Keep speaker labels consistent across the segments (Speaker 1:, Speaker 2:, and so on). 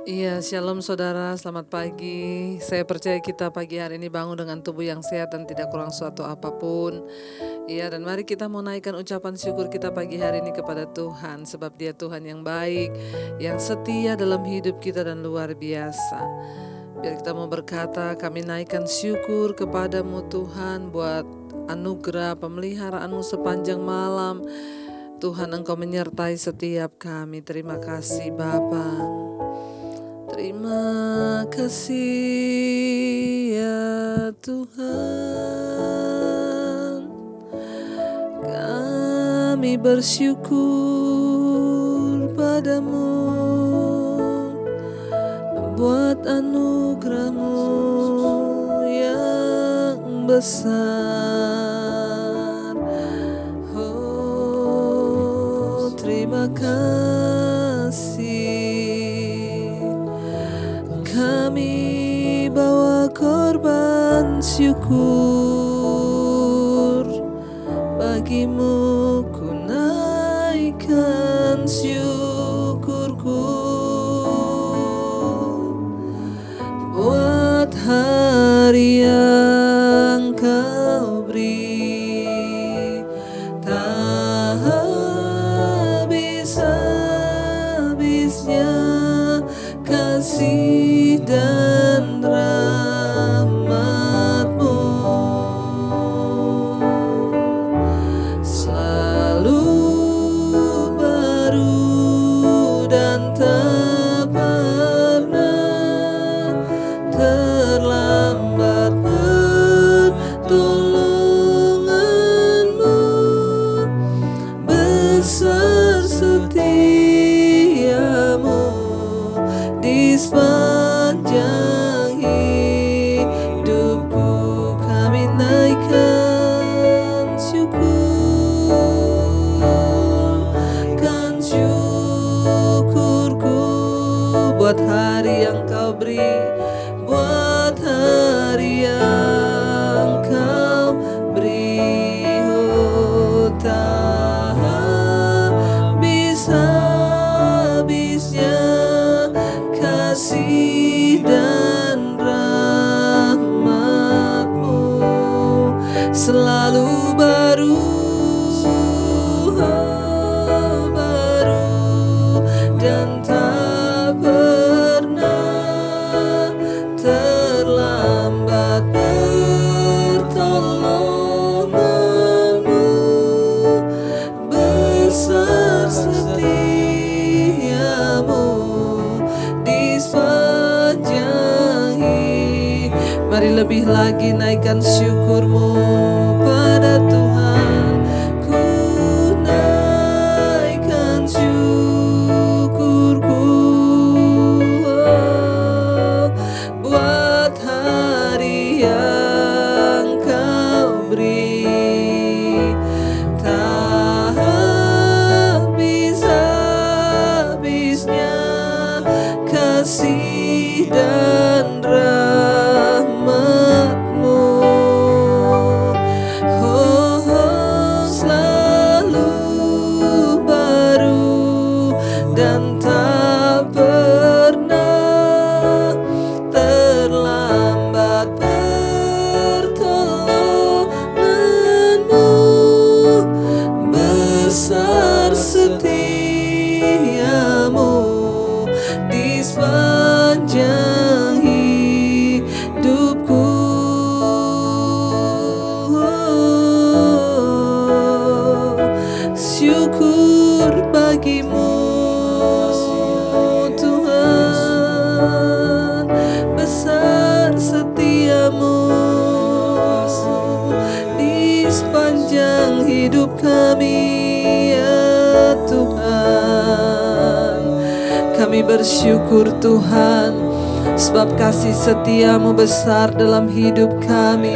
Speaker 1: Iya, shalom saudara, selamat pagi. Saya percaya kita pagi hari ini bangun dengan tubuh yang sehat dan tidak kurang suatu apapun. Iya, dan mari kita mau naikkan ucapan syukur kita pagi hari ini kepada Tuhan, sebab Dia Tuhan yang baik, yang setia dalam hidup kita dan luar biasa. Biar kita mau berkata, kami naikkan syukur kepadamu Tuhan buat anugerah pemeliharaanmu sepanjang malam. Tuhan, Engkau menyertai setiap kami. Terima kasih Bapa. Terima kasih ya Tuhan, kami bersyukur padamu buat anugerah-Mu yang besar. Oh, terima kasih. Kami bawa korban syukur bagimu, ku naikkan syukurku buat hari yang kau beri, tak habis-habisnya kasih dan rahmat-Mu selalu baru dan tak pernah terlambat pertolongan-Mu, besar setiamu di sepanjang hidupku. Kami naikkan syukurku buat hari yang kau beri, buat hari yang kau beri. Oh, tak habis-habisnya kasih dan rahmat-Mu selalu baru dan tak pernah terlambat pertolongan-Mu, besar setiamu di sepanjang hidup. Mari lebih lagi naikkan syukurmu pada Tuhan. Ku naikkan syukurku buat hari yang kau beri, tak habis-habisnya kasih dan rahmat-Mu. Oh, selalu baru dan tak pernah terlambat pertolongan-Mu, besar setiamu di sepanjang hidupku. Syukur bagimu Tuhan, besar setiamu di sepanjang hidup kami ya Tuhan. Kami bersyukur Tuhan, sebab kasih setiamu besar dalam hidup kami,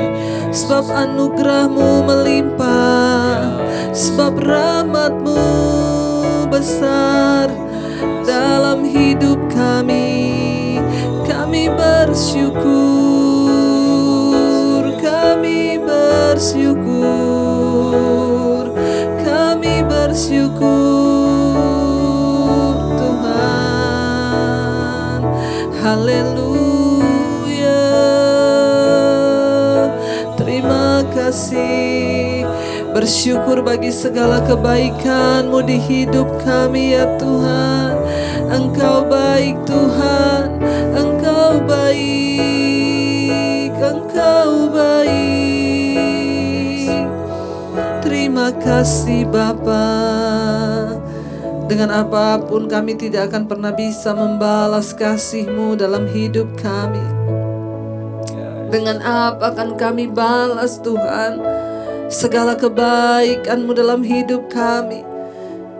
Speaker 1: sebab anugerah-Mu melimpah, sebab rahmat-Mu besar dalam hidup kami. Kami bersyukur, kami bersyukur, kami bersyukur Tuhan. bersyukur bagi segala kebaikan-Mu di hidup kami ya Tuhan. Engkau baik Tuhan, Engkau baik, Engkau baik. Terima kasih Bapa. Dengan apapun kami tidak akan pernah bisa membalas kasih-Mu dalam hidup kami. Dengan apa akan kami balas Tuhan segala kebaikan-Mu dalam hidup kami?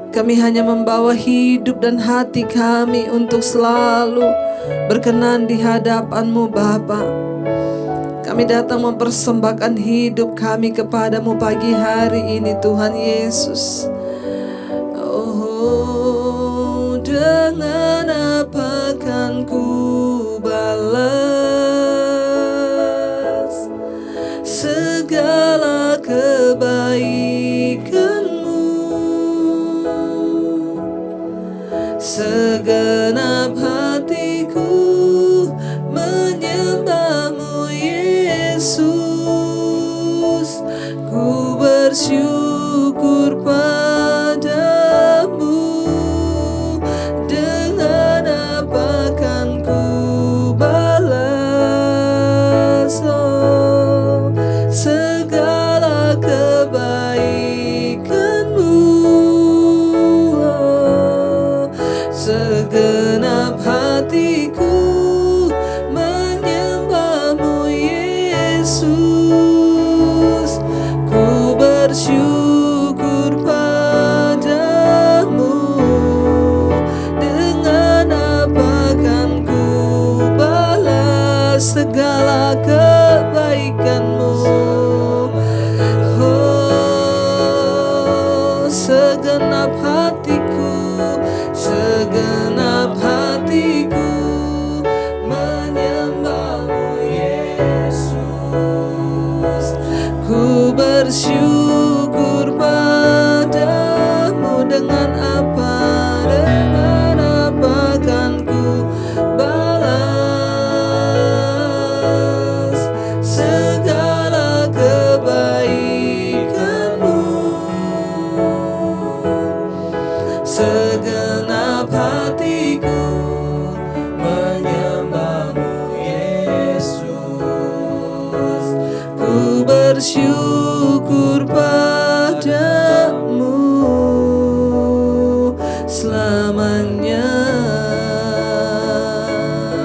Speaker 1: Kami hanya membawa hidup dan hati kami untuk selalu berkenan di hadapan-Mu Bapa. Kami datang mempersembahkan hidup kami kepadamu pagi hari ini Tuhan Yesus. Oh, dengan apa kan ku balas segala kebaikan-Mu? Segenap hatiku menyembah-Mu Yesus. Ku bersyukur padamu. Dengan apa kan ku balas segala kebaikan-Mu? Segenap hatiku menyembah-Mu Yesus. Ku bersyukur padamu. Dengan apa kan ku balas segala kebaikan-Mu? Oh, segenap hatiku, segenap hatiku menyembah-Mu Yesus. Ku bersyukur padamu. Dengan apa kan ku balas segala kebaikan-Mu? Segenap hatiku menyembah-Mu Yesus. Ku bersyukur padamu selamanya.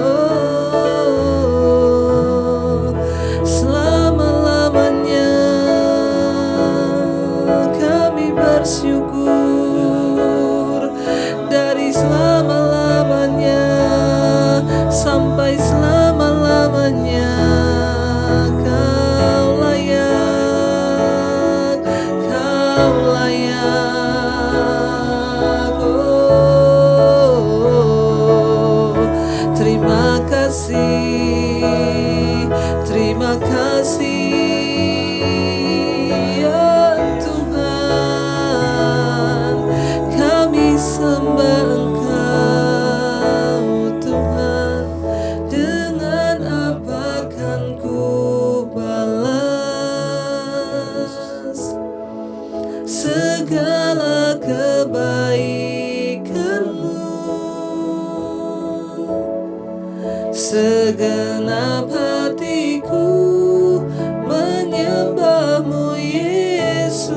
Speaker 1: Oh, selama-lamanya kami bersyukur. Dari selama-lamanya sampai selama-lamanya Kau layak, Kau layak. Oh, terima kasih, terima kasih ya Tuhan. Kami sembah Engkau Tuhan. Dengan apa kan ku balas segala kebaikan-Mu? Segenap hatiku menyembah-Mu Yesus.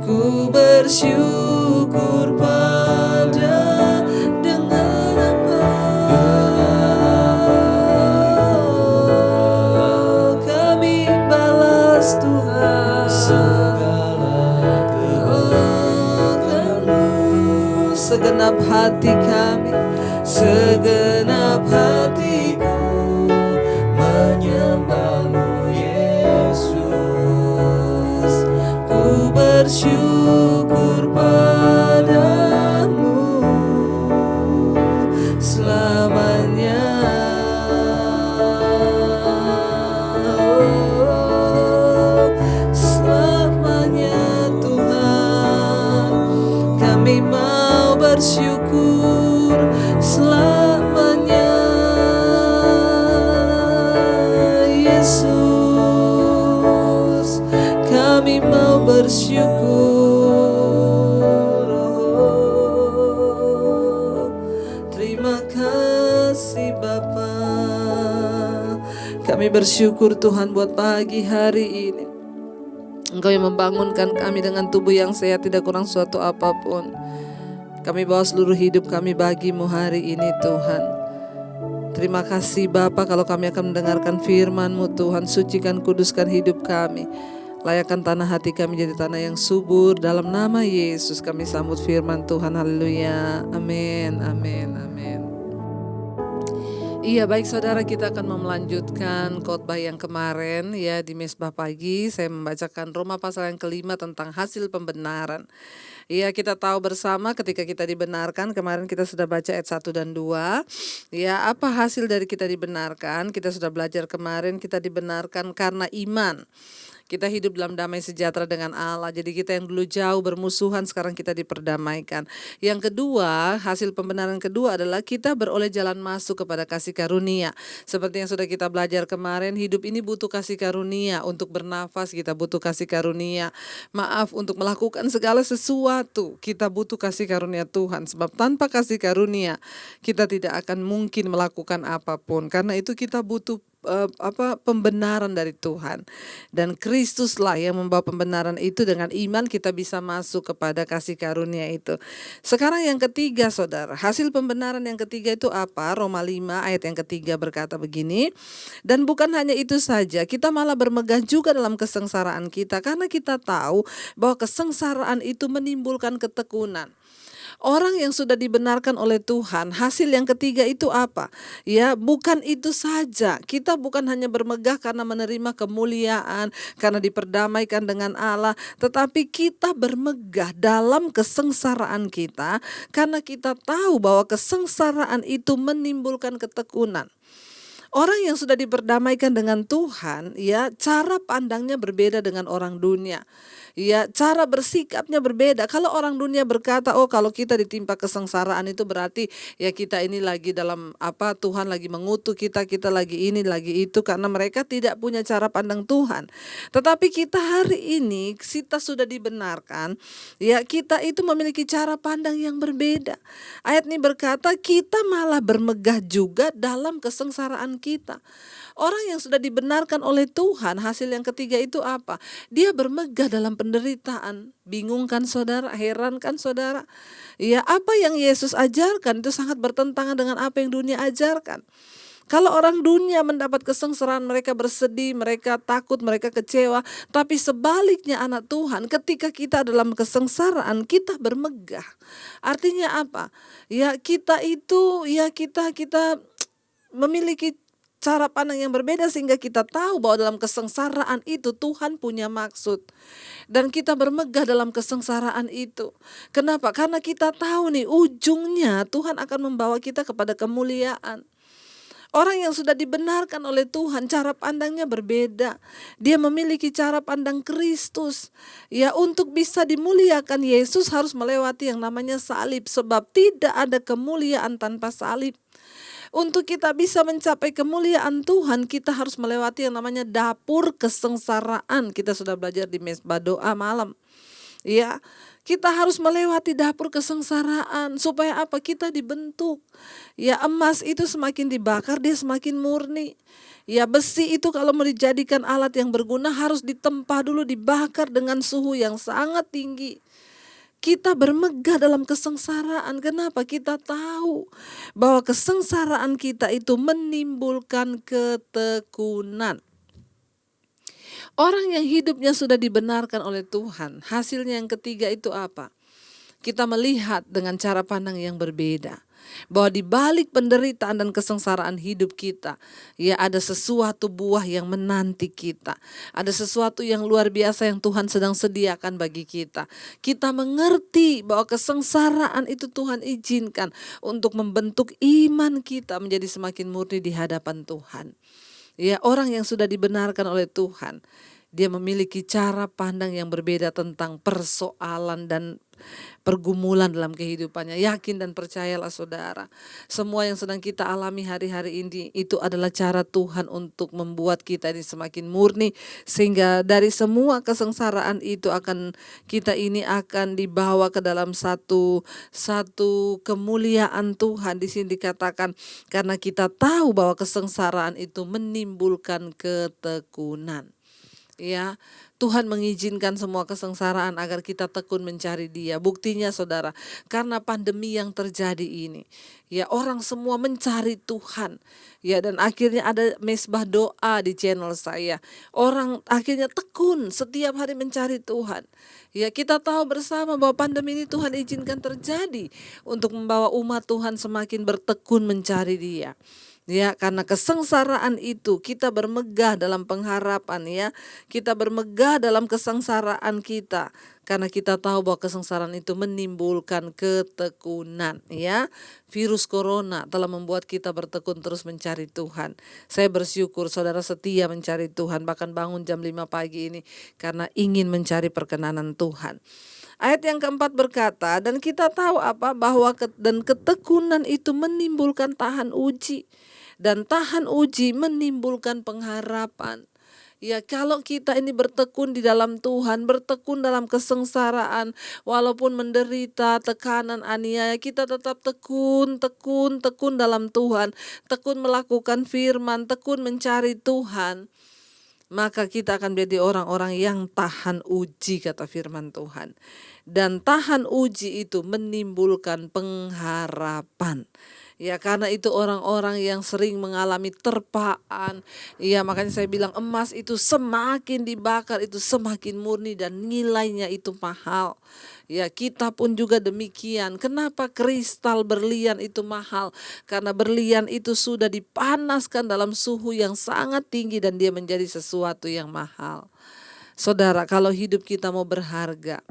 Speaker 1: Ku bersyukur pada. Dengan apa kami balas Tuhan segala kebaikan-Mu? Segenap hati kami, segenap hatiku menyembah-Mu Yesus. Ku bersyukur padamu selamanya. Oh, selamanya Tuhan. Kami mau bersyukur selamanya Yesus. bersyukur Tuhan buat pagi hari ini. Engkau yang membangunkan kami dengan tubuh yang sehat, tidak kurang suatu apapun. Kami bawa seluruh hidup kami bagimu hari ini Tuhan. Terima kasih Bapa kalau kami akan mendengarkan firman-Mu Tuhan. Sucikan, kuduskan hidup kami. Layakkan tanah hati kami jadi tanah yang subur. Dalam nama Yesus kami sambut firman Tuhan. Haleluya. Amin, amin, amin. Iya, baik saudara, kita akan melanjutkan khotbah yang kemarin ya di Mesbah Pagi. Saya membacakan Roma pasal yang kelima tentang hasil pembenaran. Ya, kita tahu bersama ketika kita dibenarkan, kemarin kita sudah baca ayat 1 dan 2. Ya, apa hasil dari kita dibenarkan? Kita sudah belajar kemarin, kita dibenarkan karena iman. Kita hidup dalam damai sejahtera dengan Allah. Jadi kita yang dulu jauh bermusuhan, sekarang kita diperdamaikan. Yang kedua, hasil pembenaran kedua adalah kita beroleh jalan masuk kepada kasih karunia. Seperti yang sudah kita belajar kemarin, hidup ini butuh kasih karunia. Untuk bernafas kita butuh kasih karunia. Maaf, untuk melakukan segala sesuatu kita butuh kasih karunia Tuhan. Sebab tanpa kasih karunia kita tidak akan mungkin melakukan apapun. Karena itu kita butuh pembenaran dari Tuhan, dan Kristuslah yang membawa pembenaran itu. Dengan iman kita bisa masuk kepada kasih karunia itu. Sekarang yang ketiga saudara, hasil pembenaran yang ketiga itu apa? Roma 5 ayat yang ketiga berkata begini, dan bukan hanya itu saja, kita malah bermegah juga dalam kesengsaraan kita, karena kita tahu bahwa kesengsaraan itu menimbulkan ketekunan. Orang yang sudah dibenarkan oleh Tuhan, hasil yang ketiga itu apa? Ya, bukan itu saja. Kita bukan hanya bermegah karena menerima kemuliaan, karena diperdamaikan dengan Allah, tetapi kita bermegah dalam kesengsaraan kita karena kita tahu bahwa kesengsaraan itu menimbulkan ketekunan. Orang yang sudah diperdamaikan dengan Tuhan, ya, cara pandangnya berbeda dengan orang dunia. Ya, cara bersikapnya berbeda. Kalau orang dunia berkata, oh kalau kita ditimpa kesengsaraan itu berarti ya kita ini lagi dalam Tuhan lagi mengutuk kita, kita lagi ini, lagi itu, karena mereka tidak punya cara pandang Tuhan. Tetapi kita hari ini, kita sudah dibenarkan, ya kita itu memiliki cara pandang yang berbeda. Ayat ini berkata, kita malah bermegah juga dalam kesengsaraan kita. Orang yang sudah dibenarkan oleh Tuhan, hasil yang ketiga itu apa? Dia bermegah dalam penderitaan. Bingung kan saudara? Heran kan saudara? Ya, apa yang Yesus ajarkan itu sangat bertentangan dengan apa yang dunia ajarkan. Kalau orang dunia mendapat kesengsaraan, mereka bersedih, mereka takut, mereka kecewa. Tapi sebaliknya anak Tuhan, ketika kita dalam kesengsaraan, kita bermegah. Artinya apa? Ya kita itu, ya kita memiliki cara pandang yang berbeda, sehingga kita tahu bahwa dalam kesengsaraan itu Tuhan punya maksud. Dan kita bermegah dalam kesengsaraan itu. Kenapa? Karena kita tahu nih ujungnya Tuhan akan membawa kita kepada kemuliaan. Orang yang sudah dibenarkan oleh Tuhan, cara pandangnya berbeda. Dia memiliki cara pandang Kristus. Ya, untuk bisa dimuliakan Yesus harus melewati yang namanya salib. Sebab tidak ada kemuliaan tanpa salib. Untuk kita bisa mencapai kemuliaan Tuhan, kita harus melewati yang namanya dapur kesengsaraan. Kita sudah belajar di mesbah doa malam. Ya, kita harus melewati dapur kesengsaraan supaya apa? Kita dibentuk. Ya, emas itu semakin dibakar dia semakin murni. Ya, besi itu kalau mau dijadikan alat yang berguna harus ditempa dulu, dibakar dengan suhu yang sangat tinggi. Kita bermegah dalam kesengsaraan. Kenapa? Kita tahu bahwa kesengsaraan kita itu menimbulkan ketekunan. Orang yang hidupnya sudah dibenarkan oleh Tuhan, hasilnya yang ketiga itu apa? Kita melihat dengan cara pandang yang berbeda. Bahwa di balik penderitaan dan kesengsaraan hidup kita, ya ada sesuatu buah yang menanti kita. Ada sesuatu yang luar biasa yang Tuhan sedang sediakan bagi kita. Kita mengerti bahwa kesengsaraan itu Tuhan izinkan untuk membentuk iman kita menjadi semakin murni di hadapan Tuhan. Ya, orang yang sudah dibenarkan oleh Tuhan, dia memiliki cara pandang yang berbeda tentang persoalan dan pergumulan dalam kehidupannya. Yakin dan percayalah saudara, semua yang sedang kita alami hari-hari ini itu adalah cara Tuhan untuk membuat kita ini semakin murni, sehingga dari semua kesengsaraan itu kita ini akan dibawa ke dalam satu kemuliaan Tuhan. Di sini dikatakan karena kita tahu bahwa kesengsaraan itu menimbulkan ketekunan. Ya, Tuhan mengizinkan semua kesengsaraan agar kita tekun mencari Dia. Buktinya saudara, karena pandemi yang terjadi ini, ya orang semua mencari Tuhan. Ya, dan akhirnya ada mesbah doa di channel saya. Orang akhirnya tekun setiap hari mencari Tuhan. Ya, kita tahu bersama bahwa pandemi ini Tuhan izinkan terjadi untuk membawa umat Tuhan semakin bertekun mencari Dia. Ya, karena kesengsaraan itu kita bermegah dalam pengharapan, ya. Kita bermegah dalam kesengsaraan kita karena kita tahu bahwa kesengsaraan itu menimbulkan ketekunan, ya. Virus corona telah membuat kita bertekun terus mencari Tuhan. Saya bersyukur saudara setia mencari Tuhan, bahkan bangun jam 5 pagi ini karena ingin mencari perkenanan Tuhan. Ayat yang keempat berkata, dan kita tahu bahwa ketekunan itu menimbulkan tahan uji. Dan tahan uji menimbulkan pengharapan. Ya, kalau kita ini bertekun di dalam Tuhan, bertekun dalam kesengsaraan, walaupun menderita, tekanan, aniaya, kita tetap tekun dalam Tuhan, tekun melakukan firman, tekun mencari Tuhan, maka kita akan menjadi orang-orang yang tahan uji, kata firman Tuhan. Dan tahan uji itu menimbulkan pengharapan. Ya, karena itu orang-orang yang sering mengalami terpaan. Ya, makanya saya bilang emas itu semakin dibakar itu semakin murni dan nilainya itu mahal. Ya, kita pun juga demikian. Kenapa kristal berlian itu mahal? Karena berlian itu sudah dipanaskan dalam suhu yang sangat tinggi dan dia menjadi sesuatu yang mahal. Saudara, kalau hidup kita mau berharga,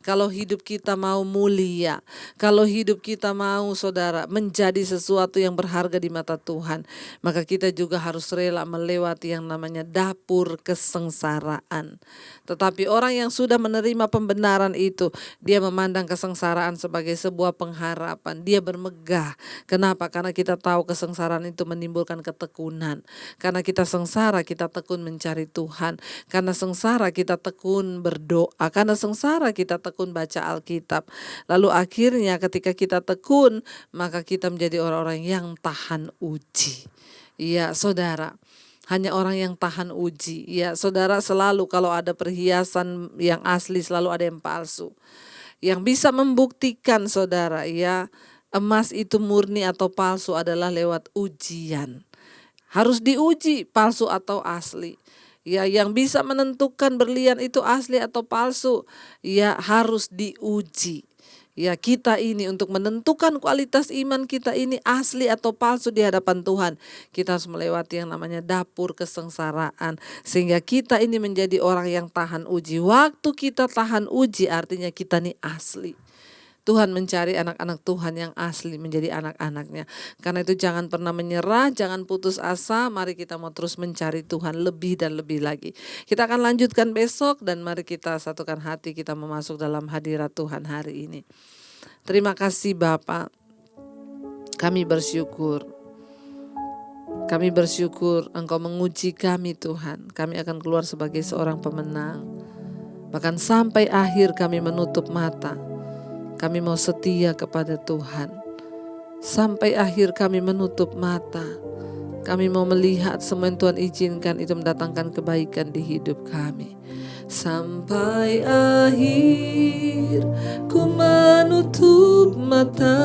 Speaker 1: kalau hidup kita mau mulia, kalau hidup kita mau saudara menjadi sesuatu yang berharga di mata Tuhan, maka kita juga harus rela melewati yang namanya dapur kesengsaraan. Tetapi orang yang sudah menerima pembenaran itu, dia memandang kesengsaraan sebagai sebuah pengharapan. Dia bermegah. Kenapa? Karena kita tahu kesengsaraan itu menimbulkan ketekunan. Karena kita sengsara, kita tekun mencari Tuhan. Karena sengsara, kita tekun berdoa. Karena sengsara, kita tekun baca Alkitab. Lalu akhirnya ketika kita tekun, maka kita menjadi orang-orang yang tahan uji. Iya, saudara. Hanya orang yang tahan uji. Ya, saudara, selalu kalau ada perhiasan yang asli selalu ada yang palsu. Yang bisa membuktikan saudara, ya, emas itu murni atau palsu adalah lewat ujian. Harus diuji palsu atau asli. Ya, yang bisa menentukan berlian itu asli atau palsu, ya harus diuji. Ya, kita ini untuk menentukan kualitas iman kita ini asli atau palsu di hadapan Tuhan, kita harus melewati yang namanya dapur kesengsaraan. Sehingga kita ini menjadi orang yang tahan uji. Waktu kita tahan uji artinya kita ini asli. Tuhan mencari anak-anak Tuhan yang asli menjadi anak-anaknya. Karena itu jangan pernah menyerah, jangan putus asa. Mari kita mau terus mencari Tuhan lebih dan lebih lagi. Kita akan lanjutkan besok dan mari kita satukan hati, kita memasuk dalam hadirat Tuhan hari ini. Terima kasih Bapak. Kami bersyukur. Kami bersyukur Engkau menguji kami Tuhan. Kami akan keluar sebagai seorang pemenang. Bahkan sampai akhir kami menutup mata. Kami mau setia kepada Tuhan. Sampai akhir kami menutup mata. Kami mau melihat semua yang Tuhan izinkan itu mendatangkan kebaikan di hidup kami. Sampai akhir ku menutup mata.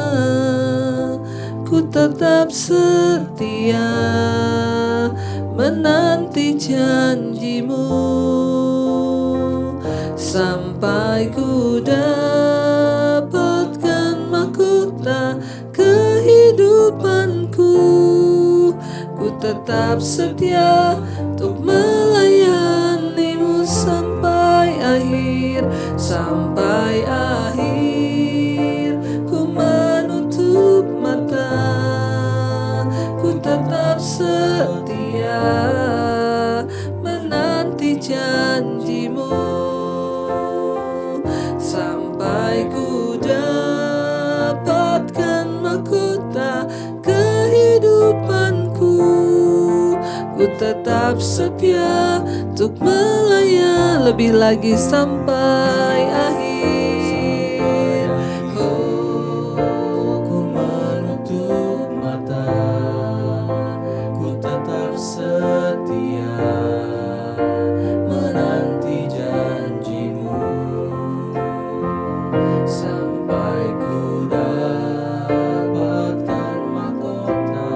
Speaker 1: Ku tetap setia menanti janjimu. Sampai ku dapatkan mahkota kehidupanku, ku tetap setia untuk melayanimu sampai akhir. Sampai akhir ku menutup mata, ku tetap setia menanti janjimu. Sampai ku mahkota kehidupanku. Ku tetap setia untuk melayan lebih lagi sampai akhir. Oh, ku menutup mata, ku tetap setia menanti janjimu sampai ku dapatkan mahkota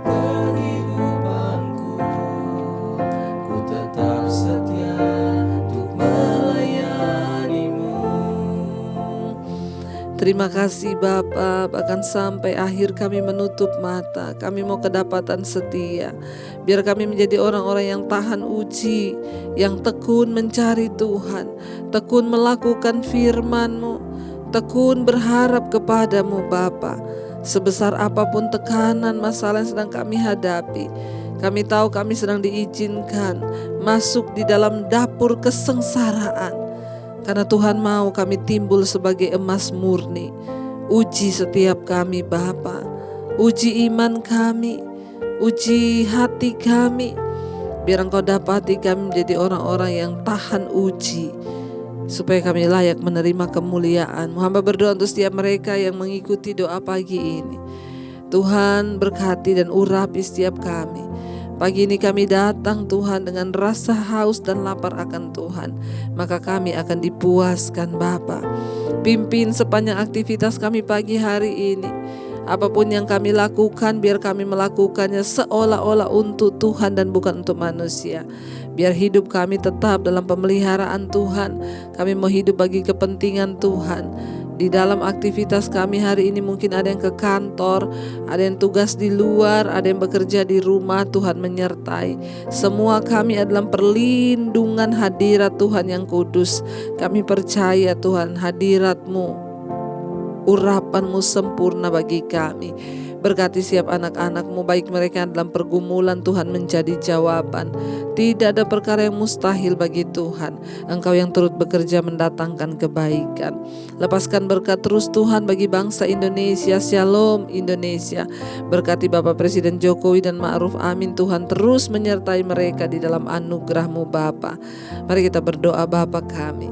Speaker 1: kehidupanku. Ku tetap setia untuk melayanimu. Terima kasih Bapa, bahkan sampai akhir kami menutup mata, kami mau kedapatan setia. Biar kami menjadi orang-orang yang tahan uji, yang tekun mencari Tuhan, tekun melakukan firman-Mu, tekun berharap kepadamu Bapa. Sebesar apapun tekanan masalah yang sedang kami hadapi, kami tahu kami sedang diizinkan masuk di dalam dapur kesengsaraan. Karena Tuhan mau kami timbul sebagai emas murni. Uji setiap kami Bapa, uji iman kami, uji hati kami. Biar Engkau dapati kami menjadi orang-orang yang tahan uji, supaya kami layak menerima kemuliaan-Mu. Hamba berdoa untuk setiap mereka yang mengikuti doa pagi ini. Tuhan berkati dan urapi setiap kami. Pagi ini kami datang Tuhan dengan rasa haus dan lapar akan Tuhan, maka kami akan dipuaskan Bapa. Pimpin sepanjang aktivitas kami pagi hari ini. Apapun yang kami lakukan, biar kami melakukannya seolah-olah untuk Tuhan dan bukan untuk manusia. Biar hidup kami tetap dalam pemeliharaan Tuhan. Kami mau hidup bagi kepentingan Tuhan. Di dalam aktivitas kami hari ini mungkin ada yang ke kantor, ada yang tugas di luar, ada yang bekerja di rumah. Tuhan menyertai. Semua kami adalah perlindungan hadirat Tuhan yang kudus. Kami percaya Tuhan hadirat-Mu, urapan-Mu sempurna bagi kami. Berkati siap anak-anak-Mu, baik mereka dalam pergumulan, Tuhan menjadi jawaban. Tidak ada perkara yang mustahil bagi Tuhan. Engkau yang turut bekerja mendatangkan kebaikan. Lepaskan berkat terus Tuhan bagi bangsa Indonesia. Shalom Indonesia. Berkati Bapak Presiden Jokowi dan Ma'ruf Amin. Tuhan terus menyertai mereka di dalam anugerah-Mu Bapa. Mari kita berdoa. Bapa kami,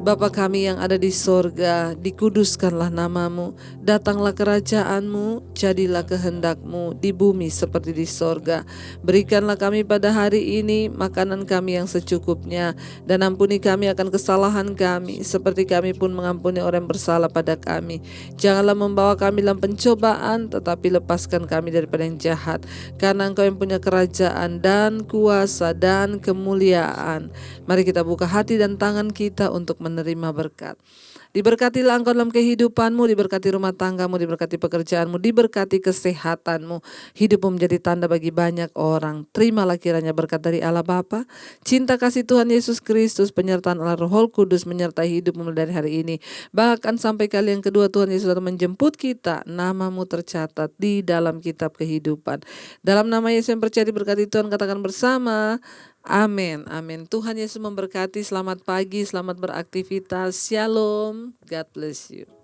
Speaker 1: Bapa kami yang ada di sorga, dikuduskanlah nama-Mu, datanglah kerajaan-Mu, jadilah kehendak-Mu di bumi seperti di sorga. Berikanlah kami pada hari ini makanan kami yang secukupnya, dan ampuni kami akan kesalahan kami, seperti kami pun mengampuni orang yang bersalah pada kami. Janganlah membawa kami dalam pencobaan, tetapi lepaskan kami daripada yang jahat, karena Engkau yang punya kerajaan dan kuasa dan kemuliaan. Mari kita buka hati dan tangan kita untuk menerima berkat. Diberkatilah engkau dalam kehidupanmu, diberkati rumah tanggamu, diberkati pekerjaanmu, diberkati kesehatanmu. Hidupmu menjadi tanda bagi banyak orang. Terimalah kiranya berkat dari Allah Bapa, cinta kasih Tuhan Yesus Kristus, penyertaan Allah Roh Kudus menyertai hidupmu dari hari ini. Bahkan sampai kali yang kedua Tuhan Yesus datang menjemput kita, namamu tercatat di dalam kitab kehidupan. Dalam nama Yesus yang percaya diberkati Tuhan, katakan bersama. Amin, amin. Tuhan Yesus memberkati. Selamat pagi, selamat beraktivitas. Shalom. God bless you.